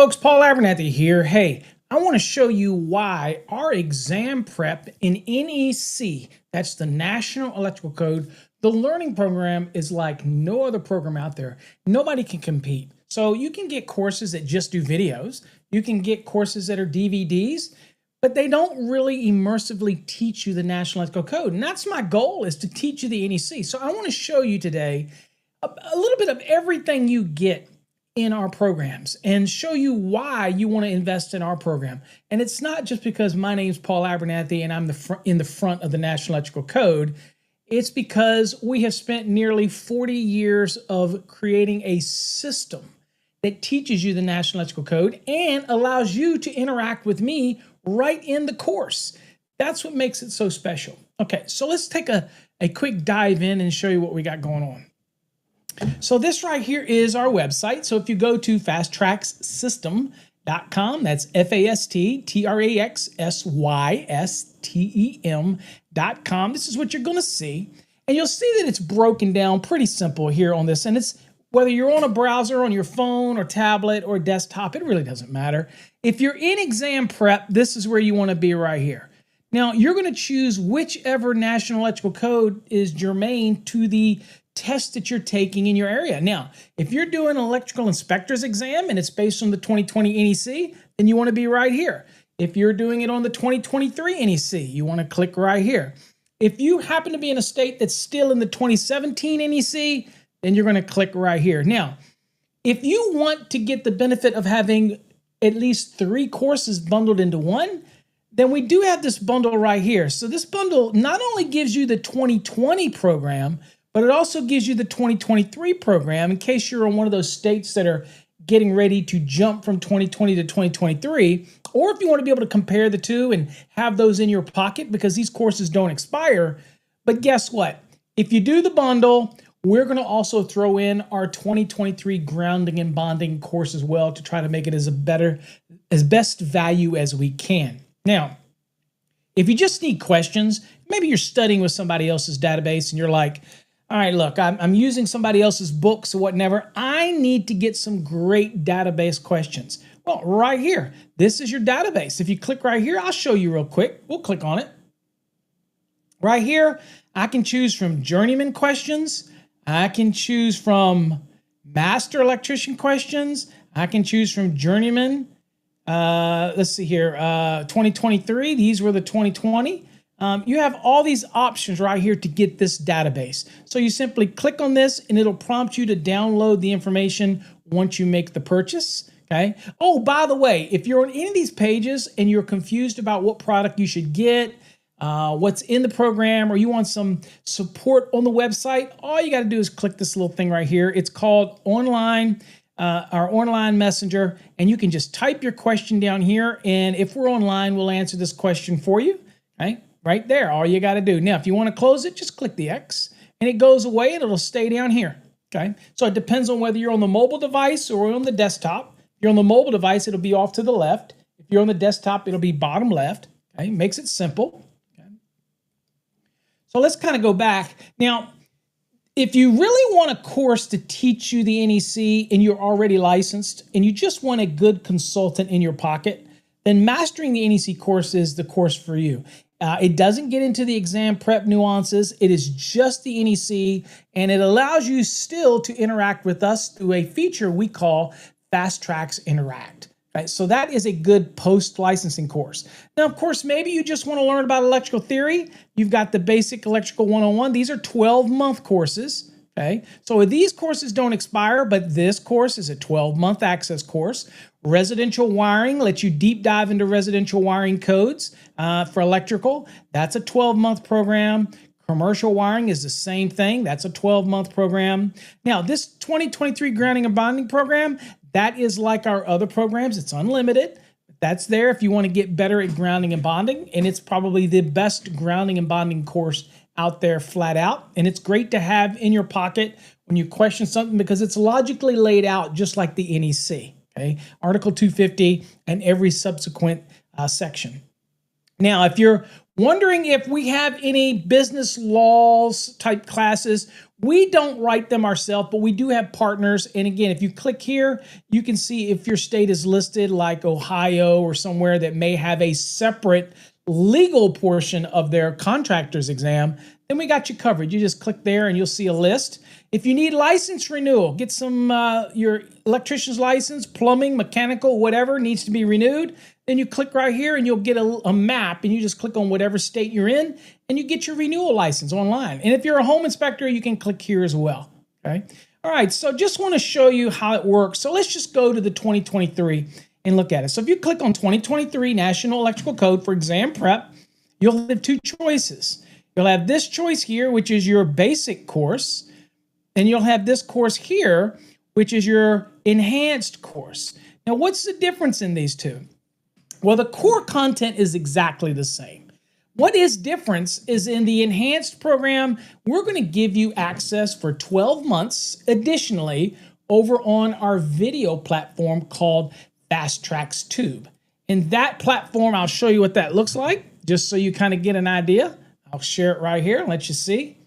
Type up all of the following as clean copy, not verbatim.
folks, Paul Abernathy here. Hey, I want to show you why our exam prep in NEC, that's the National Electrical Code, the learning program is like no other program out there. Nobody can compete. So you can get courses that just do videos. You can get courses that are DVDs, but they don't really immersively teach you the National Electrical Code. And that's my goal, is to teach you the NEC. So I want to show you today a little bit of everything you get in our programs and show you why you want to invest in our program. And it's not just because my name's Paul Abernathy and I'm in the front of the National Electrical Code. It's because we have spent nearly 40 years of creating a system that teaches you the National Electrical Code and allows you to interact with me right in the course. That's what makes it so special. Okay, so let's take a quick dive in and show you what we got going on. So this right here is our website. So if you go to fasttracksystem.com, that's fasttracksystem.com. This is what you're going to see. And you'll see that it's broken down pretty simple here on this. And it's whether you're on a browser, on your phone or tablet or desktop, it really doesn't matter. If you're in exam prep, this is where you want to be right here. Now, you're going to choose whichever National Electrical Code is germane to the test that you're taking in your area. Now, if you're doing an electrical inspector's exam and it's based on the 2020 NEC, then you want to be right here. If you're doing it on the 2023 NEC, you want to click right here. If you happen to be in a state that's still in the 2017 NEC, then you're going to click right here. Now, if you want to get the benefit of having at least 3 courses bundled into one, then we do have this bundle right here. So this bundle not only gives you the 2020 program, but it also gives you the 2023 program in case you're in one of those states that are getting ready to jump from 2020 to 2023, or if you want to be able to compare the two and have those in your pocket because these courses don't expire. But guess what? If you do the bundle, we're going to also throw in our 2023 grounding and bonding course as well to try to make it as best value as we can. Now, if you just need questions, maybe you're studying with somebody else's database and you're like, all right, look, I'm using somebody else's books or whatever. I need to get some great database questions. Well, right here, this is your database. If you click right here, I'll show you real quick. We'll click on it. Right here, I can choose from Journeyman questions. I can choose from Master Electrician questions. I can choose from Journeyman. Let's see here, 2023. These were the 2020. You have all these options right here to get this database. So you simply click on this and it'll prompt you to download the information once you make the purchase. Okay. Oh, by the way, if you're on any of these pages and you're confused about what product you should get, what's in the program, or you want some support on the website, all you got to do is click this little thing right here. It's called online, our online messenger, and you can just type your question down here. And if we're online, we'll answer this question for you. Okay. Right there, all you got to do. Now, if you want to close it, just click the X, and it goes away, and it'll stay down here, okay? So it depends on whether you're on the mobile device or on the desktop. If you're on the mobile device, it'll be off to the left. If you're on the desktop, it'll be bottom left, okay? Makes it simple, okay? So let's kind of go back. Now, if you really want a course to teach you the NEC and you're already licensed and you just want a good consultant in your pocket, then Mastering the NEC course is the course for you. It doesn't get into the exam prep nuances. It is just the NEC, and it allows you still to interact with us through a feature we call Fast Tracks Interact. Right? So that is a good post-licensing course. Now, of course, maybe you just want to learn about electrical theory. You've got the Basic Electrical 101. These are 12-month courses. Okay, so these courses don't expire, but this course is a 12-month access course. Residential wiring lets you deep dive into residential wiring codes for electrical. That's a 12-month program. Commercial wiring is the same thing. That's a 12-month program. Now, this 2023 grounding and bonding program, that is like our other programs. It's unlimited. That's there if you want to get better at grounding and bonding, and it's probably the best grounding and bonding course out there flat out. And it's great to have in your pocket when you question something because it's logically laid out just like the NEC, okay? Article 250 and every subsequent section. Now, if you're wondering if we have any business laws type classes, We don't write them ourselves, but we do have partners. And again, if you click here, you can see if your state is listed like Ohio or somewhere that may have a separate legal portion of their contractor's exam, then we got you covered. You just click there and you'll see a list. If you need license renewal, get some your electrician's license, plumbing, mechanical, whatever needs to be renewed, then you click right here and you'll get a map, and you just click on whatever state you're in and you get your renewal license online. And if you're a home inspector, you can click here as well. Okay. All right. So just want to show you how it works. So let's just go to the 2023 and look at it. So if you click on 2023 National Electrical Code for exam prep, you'll have two choices. You'll have this choice here, which is your basic course, and you'll have this course here, which is your enhanced course. Now, what's the difference in these two? Well, the core content is exactly the same. What is difference is in the enhanced program, we're going to give you access for 12 months additionally over on our video platform called Fast Tracks Tube. In that platform, I'll show you what that looks like, just so you kind of get an idea. I'll share it right here and let you see.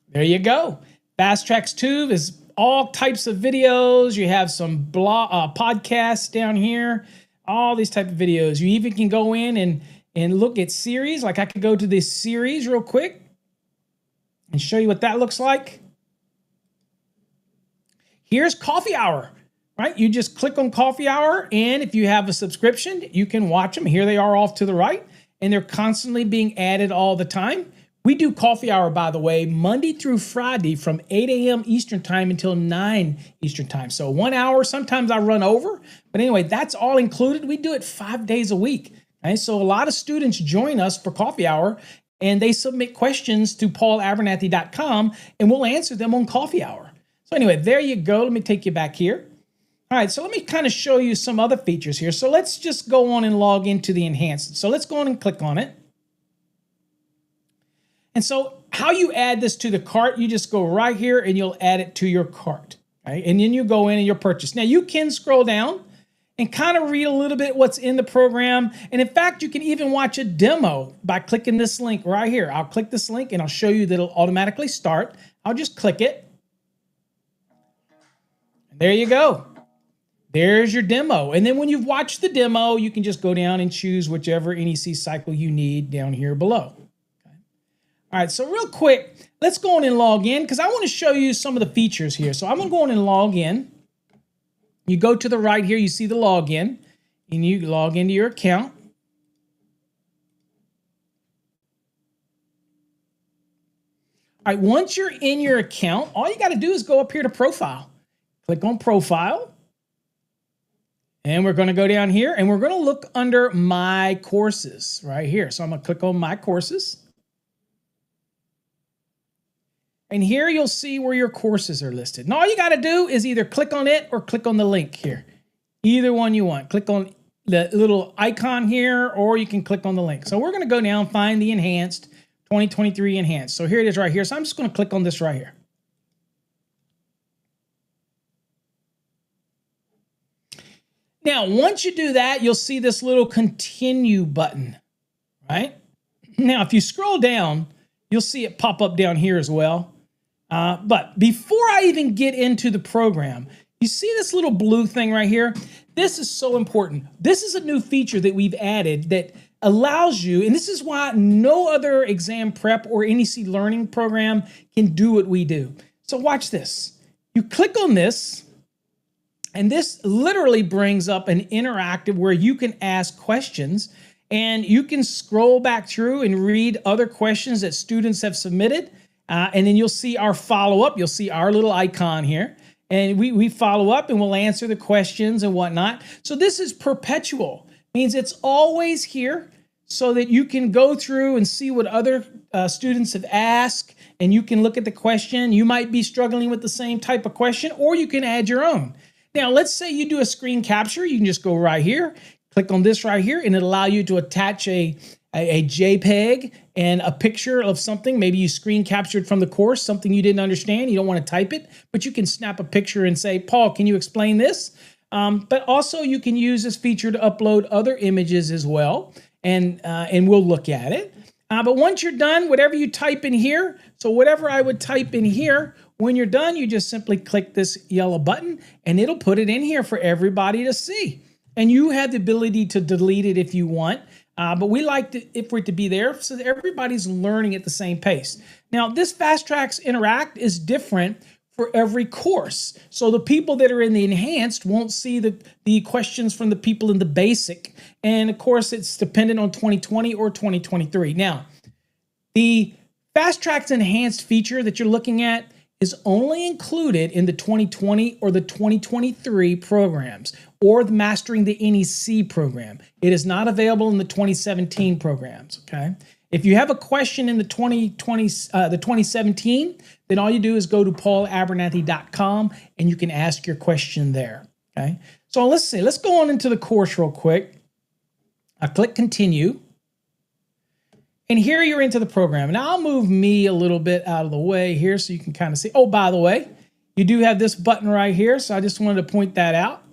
There you go. Fast Tracks Tube is all types of videos. You have some podcasts down here, all these type of videos. You even can go in and look at series. Like I could go to this series real quick and show you what that looks like. Here's Coffee Hour, right? You just click on Coffee Hour, and if you have a subscription, you can watch them. Here they are off to the right, and they're constantly being added all the time. We do Coffee Hour, by the way, Monday through Friday from 8 a.m. Eastern Time until 9 Eastern Time. So 1 hour, sometimes I run over. But anyway, that's all included. We do it 5 days a week. Okay? So a lot of students join us for Coffee Hour, and they submit questions to paulabernathy.com, and we'll answer them on Coffee Hour. So anyway, there you go. Let me take you back here. All right, so let me kind of show you some other features here. So let's just go on and log into the enhanced. So let's go on and click on it. And so how you add this to the cart, you just go right here and you'll add it to your cart. Okay? And then you go in and you'll purchase. Now you can scroll down and kind of read a little bit what's in the program. And in fact, you can even watch a demo by clicking this link right here. I'll click this link and I'll show you that it'll automatically start. I'll just click it. And there you go. There's your demo. And then when you've watched the demo, you can just go down and choose whichever NEC cycle you need down here below. All right, so real quick, let's go on and log in because I want to show you some of the features here. So I'm going to go on and log in. You go to the right here, you see the login, and you log into your account. All right, once you're in your account, all you got to do is go up here to Profile. Click on Profile. And we're going to go down here, and we're going to look under My Courses right here. So I'm going to click on My Courses. And here you'll see where your courses are listed. And all you got to do is either click on it or click on the link here. Either one you want. Click on the little icon here, or you can click on the link. So we're going to go down, find the Enhanced, 2023 Enhanced. So here it is right here. So I'm just going to click on this right here. Now, once you do that, you'll see this little Continue button, right? Now, if you scroll down, you'll see it pop up down here as well. But before I even get into the program, you see this little blue thing right here? This is so important. This is a new feature that we've added that allows you, and this is why no other exam prep or NEC learning program can do what we do. So watch this. You click on this, and this literally brings up an interactive where you can ask questions, and you can scroll back through and read other questions that students have submitted. And then you'll see our follow-up. You'll see our little icon here. And we follow up and we'll answer the questions and whatnot. So this is perpetual. Means it's always here so that you can go through and see what other students have asked. And you can look at the question. You might be struggling with the same type of question, or you can add your own. Now, let's say you do a screen capture. You can just go right here. Click on this right here, and it'll allow you to attach a JPEG and a picture of something. Maybe you screen captured from the course, something you didn't understand. You don't want to type it, but you can snap a picture and say, Paul, can you explain this? But also you can use this feature to upload other images as well, and we'll look at it. But once you're done, whatever you type in here, so whatever I would type in here, when you're done, you just simply click this yellow button and it'll put it in here for everybody to see. And you have the ability to delete it if you want. But we like for it to be there so that everybody's learning at the same pace. Now, this Fast Tracks Interact is different for every course. So the people that are in the enhanced won't see the questions from the people in the basic. And of course, it's dependent on 2020 or 2023. Now, the Fast Tracks Enhanced feature that you're looking at is only included in the 2020 or the 2023 programs or the Mastering the NEC program. It is not available in the 2017 programs, okay? If you have a question in the 2017, then all you do is go to paulabernathy.com and you can ask your question there, okay? So let's see, let's go on into the course real quick. I click continue. And here you're into the program. Now I'll move me a little bit out of the way here so you can kind of see. Oh, by the way, you do have this button right here. So I just wanted to point that out.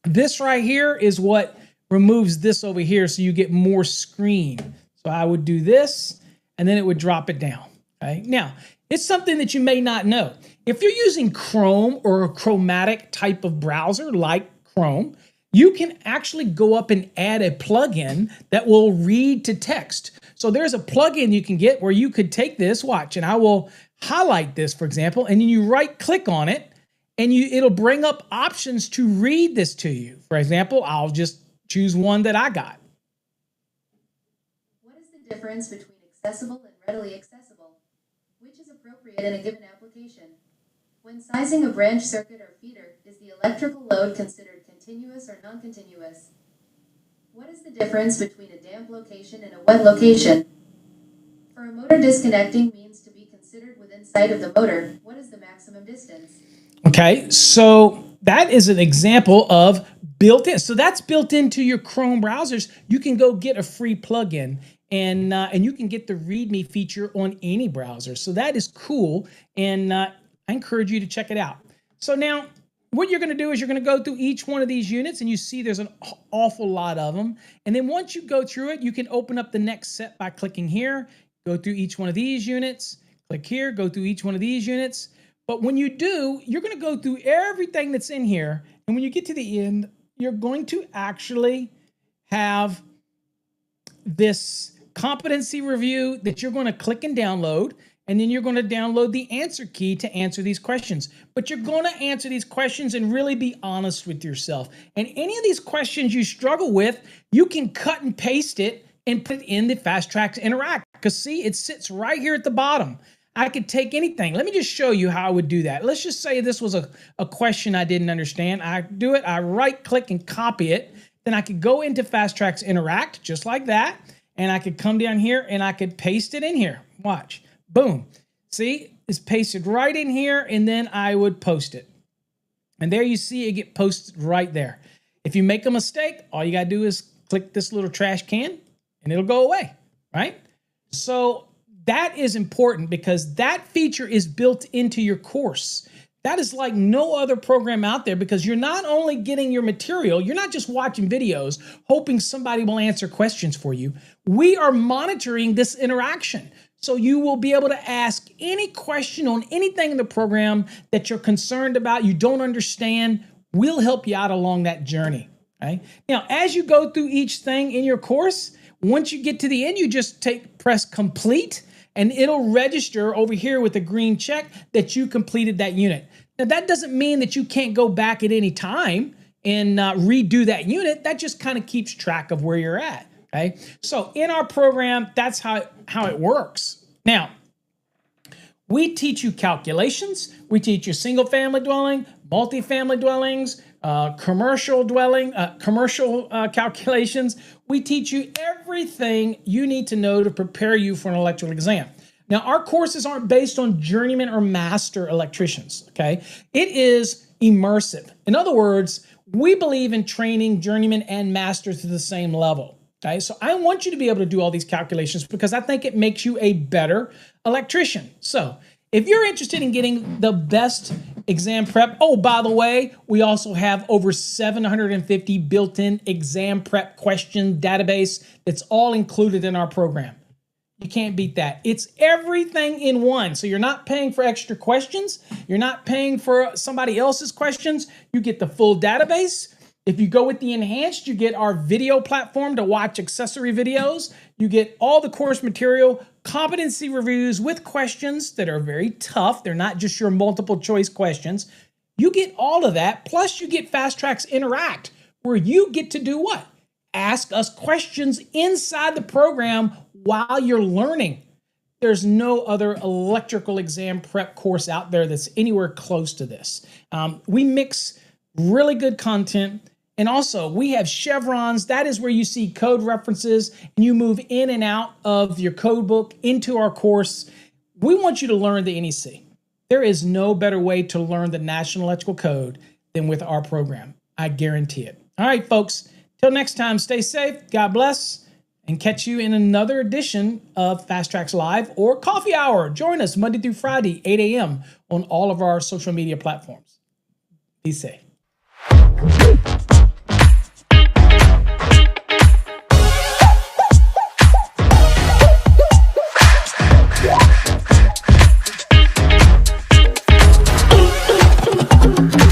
This right here is what removes this over here so you get more screen. So I would do this and then it would drop it down. Okay? Now, it's something that you may not know. If you're using Chrome or a chromatic type of browser like Chrome, you can actually go up and add a plugin that will read to text. So there's a plugin you can get where you could take this, watch, and I will highlight this, for example, and then you right click on it and it'll bring up options to read this to you. For example, I'll just choose one that I got. What is the difference between accessible and readily accessible? Which is appropriate in a given application? When sizing a branch circuit or feeder, is the electrical load considered continuous or non-continuous? What is the difference between a damp location and a wet location? For a motor disconnecting means to be considered within sight of the motor, what is the maximum distance? Okay, so that is an example of built-in. So that's built into your Chrome browsers. You can go get a free plugin and you can get the README feature on any browser. So that is cool, and I encourage you to check it out. So now, what you're going to do is you're going to go through each one of these units, and you see there's an awful lot of them. And then once you go through it, you can open up the next set by clicking here, go through each one of these units, click here, go through each one of these units. But when you do, you're going to go through everything that's in here. And when you get to the end, you're going to actually have this competency review that you're going to click and download. And then you're going to download the answer key to answer these questions. But you're going to answer these questions and really be honest with yourself. And any of these questions you struggle with, you can cut and paste it and put it in the Fast Tracks Interact. Because see, it sits right here at the bottom. I could take anything. Let me just show you how I would do that. Let's just say this was a question I didn't understand. I do it, I right click and copy it. Then I could go into Fast Tracks Interact just like that. And I could come down here and I could paste it in here. Watch. Boom. See, it's pasted right in here, and then I would post it. And there you see it get posted right there. If you make a mistake, all you got to do is click this little trash can, and it'll go away, right? So that is important because that feature is built into your course. That is like no other program out there because you're not only getting your material, you're not just watching videos, hoping somebody will answer questions for you. We are monitoring this interaction. So you will be able to ask any question on anything in the program that you're concerned about, you don't understand. We'll help you out along that journey. Okay? Now, as you go through each thing in your course, once you get to the end, you just press complete, and it'll register over here with a green check that you completed that unit. Now, that doesn't mean that you can't go back at any time and redo that unit. That just kind of keeps track of where you're at. Okay, so in our program, that's how it works. Now, we teach you calculations. We teach you single-family dwelling, multi-family dwellings, commercial calculations. We teach you everything you need to know to prepare you for an electrical exam. Now, our courses aren't based on journeyman or master electricians. Okay, it is immersive. In other words, we believe in training journeyman and master to the same level. Okay, so I want you to be able to do all these calculations because I think it makes you a better electrician. So if you're interested in getting the best exam prep. Oh, by the way, we also have over 750 built-in exam prep question database that's all included in our program. You can't beat that. It's everything in one. So you're not paying for extra questions. You're not paying for somebody else's questions. You get the full database. If you go with the enhanced, you get our video platform to watch accessory videos. You get all the course material, competency reviews with questions that are very tough. They're not just your multiple choice questions. You get all of that. Plus you get Fast Tracks Interact, where you get to do what? Ask us questions inside the program while you're learning. There's no other electrical exam prep course out there that's anywhere close to this. We mix really good content. And also, we have chevrons. That is where you see code references and you move in and out of your code book into our course. We want you to learn the NEC. There is no better way to learn the National Electrical Code than with our program. I guarantee it. All right, folks. Till next time, stay safe. God bless. And catch you in another edition of Fast Tracks Live or Coffee Hour. Join us Monday through Friday, 8 a.m. on all of our social media platforms. Be safe.